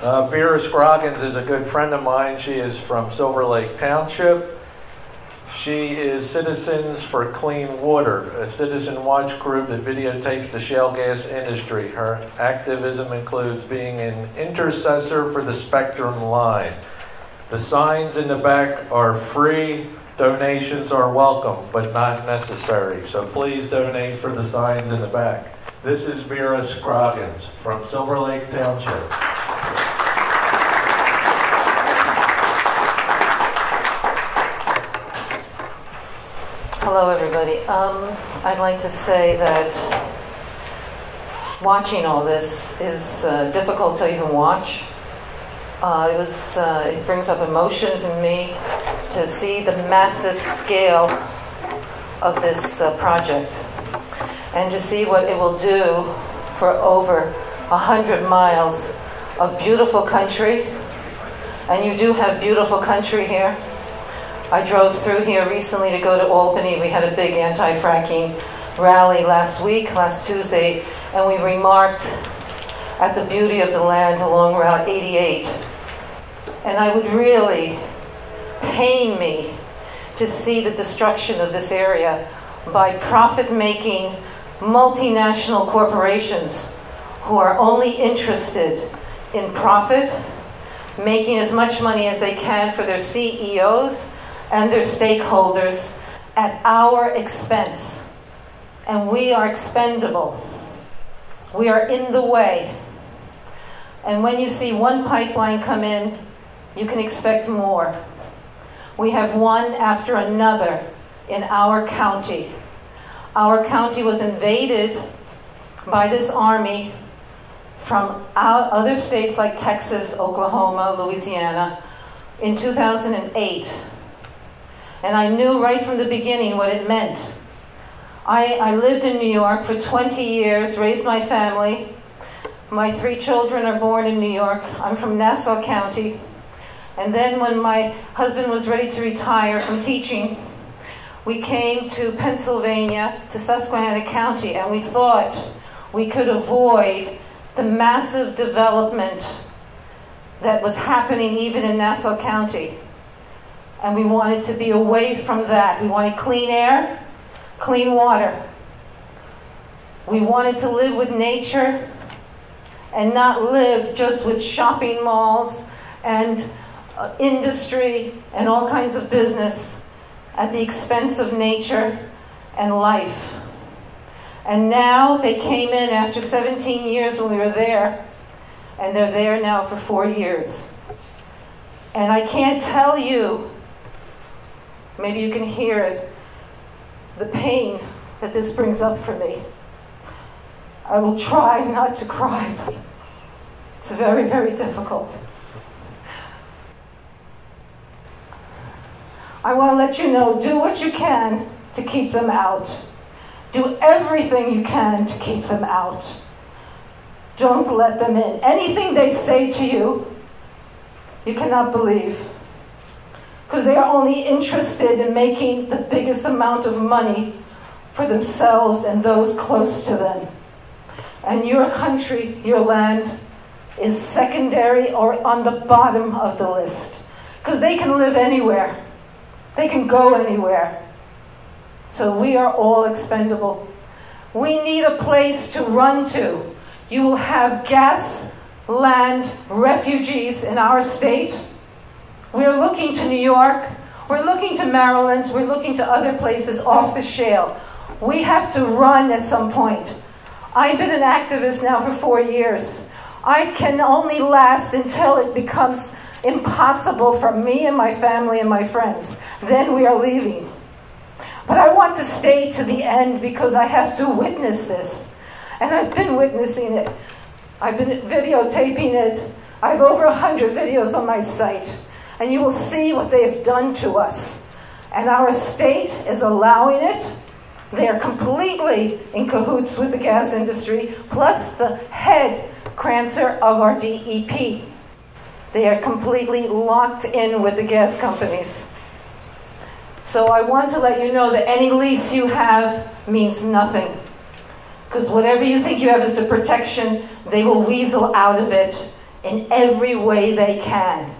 Vera Scroggins is a good friend of mine. She is from Silver Lake Township. She is Citizens for Clean Water, a citizen watch group that videotapes the shale gas industry. Her activism includes being an intercessor for the Spectrum line. The signs in the back are free. Donations are welcome, but not necessary. So please donate for the signs in the back. This is Vera Scroggins from Silver Lake Township. Hello, everybody. I'd like to say that watching all this is difficult to even watch. It brings up emotion in me to see the massive scale of this project and to see what it will do for over 100 miles of beautiful country. And you do have beautiful country here. I drove through here recently to go to Albany. We had a big anti-fracking rally last Tuesday, and we remarked at the beauty of the land along Route 88. And I would really pain me to see the destruction of this area by profit-making multinational corporations who are only interested in profit, making as much money as they can for their CEOs and their stakeholders at our expense. And we are expendable. We are in the way. And when you see one pipeline come in, you can expect more. We have one after another in our county. Our county was invaded by this army from other states like Texas, Oklahoma, Louisiana in 2008. And I knew right from the beginning what it meant. I lived in New York for 20 years, raised my family. My 3 children are born in New York. I'm from Nassau County. And then when my husband was ready to retire from teaching, we came to Pennsylvania, to Susquehanna County, and we thought we could avoid the massive development that was happening even in Nassau County. And we wanted to be away from that. We wanted clean air, clean water. We wanted to live with nature and not live just with shopping malls and industry and all kinds of business at the expense of nature and life. And now they came in after 17 years when we were there, and they're there now for 4 years. And I can't tell you, maybe you can hear it, the pain that this brings up for me. I will try not to cry, but it's very, very difficult. I want to let you know, do what you can to keep them out. Do everything you can to keep them out. Don't let them in. Anything they say to you, you cannot believe. Because they are only interested in making the biggest amount of money for themselves and those close to them. And your country, your land, is secondary or on the bottom of the list. Because they can live anywhere. They can go anywhere. So we are all expendable. We need a place to run to. You will have gas, land, refugees in our state. We're looking to New York. We're looking to Maryland. We're looking to other places off the shale. We have to run at some point. I've been an activist now for 4 years. I can only last until it becomes impossible for me and my family and my friends. Then we are leaving. But I want to stay to the end because I have to witness this. And I've been witnessing it. I've been videotaping it. I have over 100 videos on my site. And you will see what they have done to us. And our state is allowing it. They are completely in cahoots with the gas industry, plus the head Crancer of our DEP. They are completely locked in with the gas companies. So I want to let you know that any lease you have means nothing. Because whatever you think you have as a protection, they will weasel out of it in every way they can.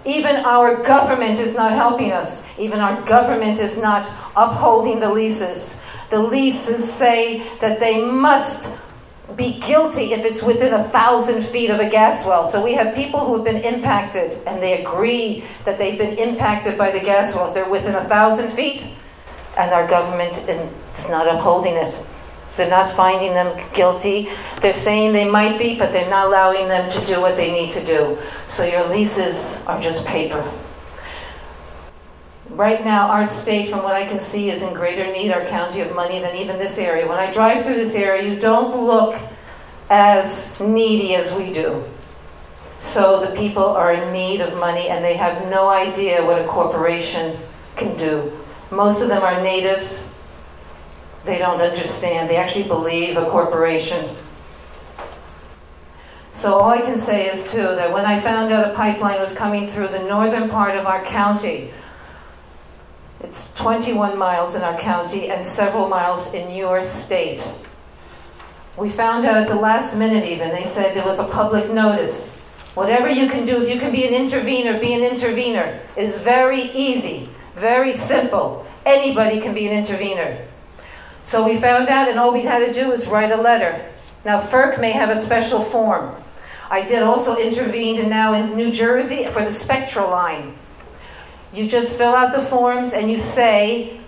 Even our government is not helping us. Even our government is not upholding the leases. The leases say that they must be guilty if it's within 1,000 feet of a gas well. So we have people who have been impacted, and they agree that they've been impacted by the gas wells. They're within 1,000 feet, and our government is not upholding it. They're not finding them guilty. They're saying they might be, but they're not allowing them to do what they need to do. So your leases are just paper. Right now, our state, from what I can see, is in greater need, our county, of money than even this area. When I drive through this area, you don't look as needy as we do. So the people are in need of money, and they have no idea what a corporation can do. Most of them are natives. They don't understand. They actually believe a corporation. So all I can say is, too, that when I found out a pipeline was coming through the northern part of our county, it's 21 miles in our county and several miles in your state. We found out at the last minute even, they said there was a public notice. Whatever you can do, if you can be an intervener, be an intervener. It's very easy, very simple. Anybody can be an intervener. So we found out, and all we had to do was write a letter. Now FERC may have a special form. I did also intervene now in New Jersey for the Spectral line. You just fill out the forms and you say,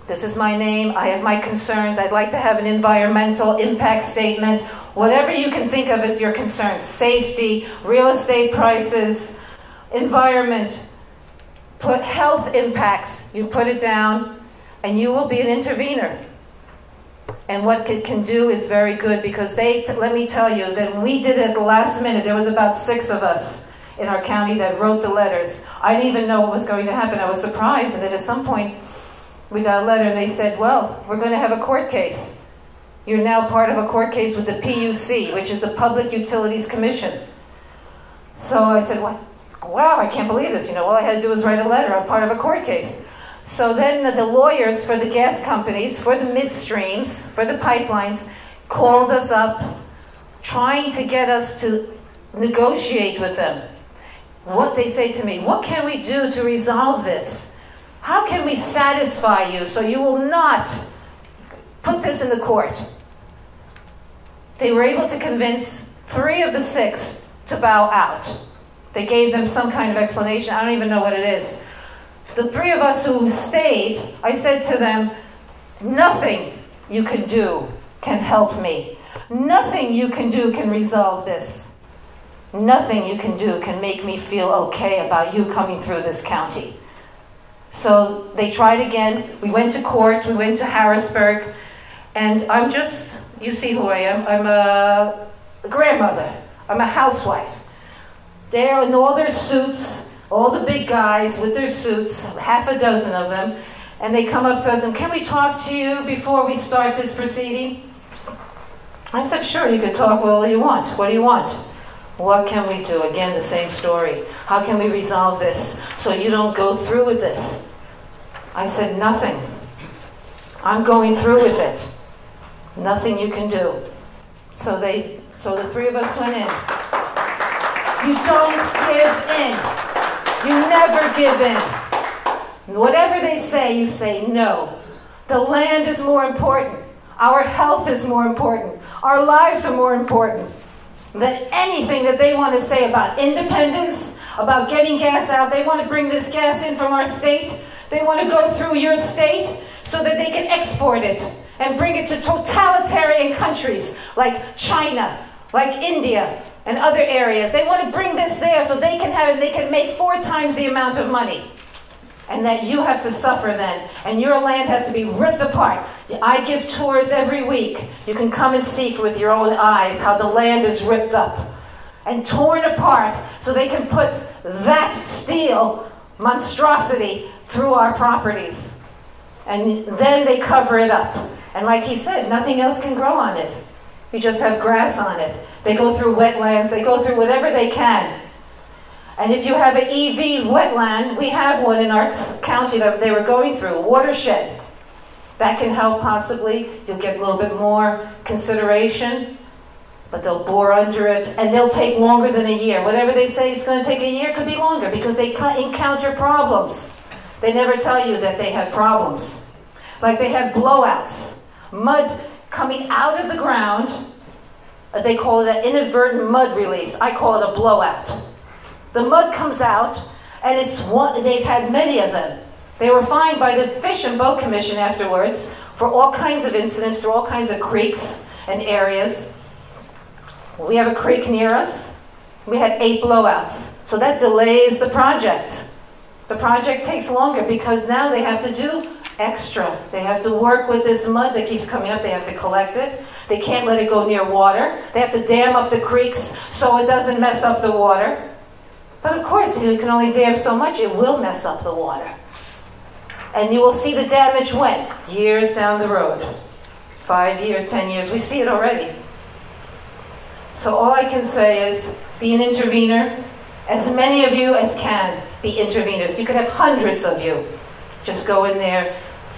this is my name, I have my concerns, I'd like to have an environmental impact statement, whatever you can think of as your concerns, safety, real estate prices, environment, put health impacts, you put it down, and you will be an intervener. And what it can do is very good, because let me tell you, that when we did it at the last minute, there was about 6 of us in our county that wrote the letters. I didn't even know what was going to happen. I was surprised, and then at some point we got a letter and they said, well, we're going to have a court case. You're now part of a court case with the PUC, which is the Public Utilities Commission. So I said, wow, I can't believe this. All I had to do was write a letter. I'm part of a court case. So then the lawyers for the gas companies, for the midstreams, for the pipelines, called us up, trying to get us to negotiate with them. What they say to me, what can we do to resolve this? How can we satisfy you so you will not put this in the court? They were able to convince 3 of the 6 to bow out. They gave them some kind of explanation. I don't even know what it is. The 3 of us who stayed, I said to them, nothing you can do can help me. Nothing you can do can resolve this. Nothing you can do can make me feel okay about you coming through this county. So they tried again. We went to court. We went to Harrisburg. And I'm just, you see who I am. I'm a grandmother. I'm a housewife. They're in all their suits, all the big guys with their suits, 6 of them. And they come up to us and, can we talk to you before we start this proceeding? I said, sure, you can talk all you want. What do you want? What can we do? Again, the same story. How can we resolve this so you don't go through with this? I said, nothing. I'm going through with it. Nothing you can do. So the 3 of us went in. You don't give in. You never give in. Whatever they say, you say no. The land is more important. Our health is more important. Our lives are more important than anything that they want to say about independence, about getting gas out. They want to bring this gas in from our state. They want to go through your state so that they can export it and bring it to totalitarian countries like China, like India, and other areas. They want to bring this there so they can have it. They can make 4 times the amount of money. And that you have to suffer then. And your land has to be ripped apart. I give tours every week. You can come and see with your own eyes how the land is ripped up and torn apart so they can put that steel monstrosity through our properties. And then they cover it up. And like he said, nothing else can grow on it. You just have grass on it. They go through wetlands. They go through whatever they can. And if you have an EV wetland, we have one in our county that they were going through, a watershed. That can help possibly. You'll get a little bit more consideration. but they'll bore under it, and they'll take longer than a year. Whatever they say it's going to take a year could be longer because they encounter problems. They never tell you that they have problems. Like they have blowouts. Mud coming out of the ground. They call it an inadvertent mud release. I call it a blowout. The mud comes out, and they've had many of them. They were fined by the Fish and Boat Commission afterwards for all kinds of incidents through all kinds of creeks and areas. We have a creek near us. We had 8 blowouts. So that delays the project. The project takes longer because now they have to do extra. They have to work with this mud that keeps coming up. They have to collect it. They can't let it go near water. They have to dam up the creeks so it doesn't mess up the water. But of course, you can only dam so much, it will mess up the water. And you will see the damage when? Years down the road. 5 years, 10 years, we see it already. So all I can say is, be an intervener. As many of you as can be interveners. You could have hundreds of you. Just go in there,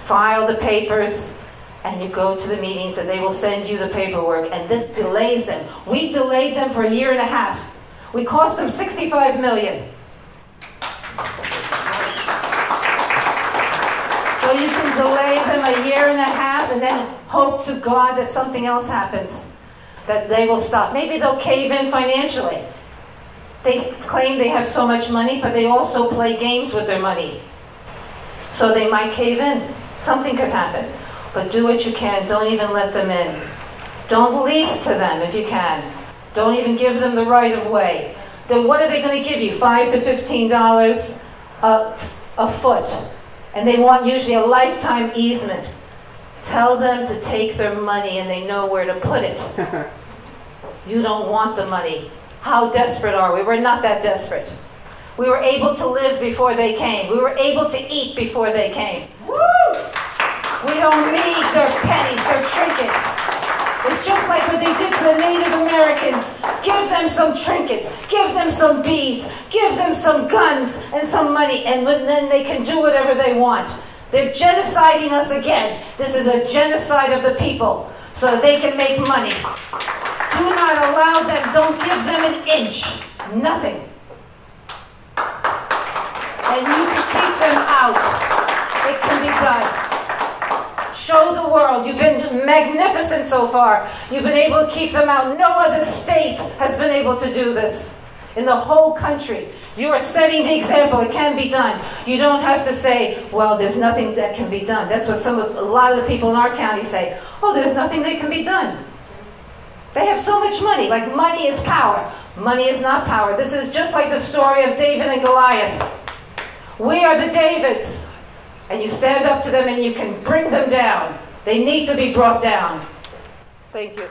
file the papers, and you go to the meetings and they will send you the paperwork. And this delays them. We delayed them for 1.5 years. We cost them $65 million. So you can delay them 1.5 years and then hope to God that something else happens. That they will stop. Maybe they'll cave in financially. They claim they have so much money, but they also play games with their money. So they might cave in. Something could happen. But do what you can. Don't even let them in. Don't lease to them if you can. Don't even give them the right of way. Then what are they going to give you? $5 to $15 a foot. And they want usually a lifetime easement. Tell them to take their money and they know where to put it. You don't want the money. How desperate are we? We're not that desperate. We were able to live before they came. We were able to eat before they came. Woo! We don't need their pennies, their trinkets. It's just like what they did to the Native Americans. Give them some trinkets. Give them some beads. Give them some guns and some money. And then they can do whatever they want. They're genociding us again. This is a genocide of the people so that they can make money. Do not allow them. Don't give them an inch. Nothing. And you can keep them out. It can be done. Show the world. You've been magnificent so far. You've been able to keep them out. No other state has been able to do this in the whole country. You are setting the example. It can be done. You don't have to say, well, there's nothing that can be done. That's what a lot of the people in our county say. Oh, there's nothing that can be done. They have so much money. Like money is power. Money is not power. This is just like the story of David and Goliath. We are the Davids. And you stand up to them and you can bring them down. They need to be brought down. Thank you.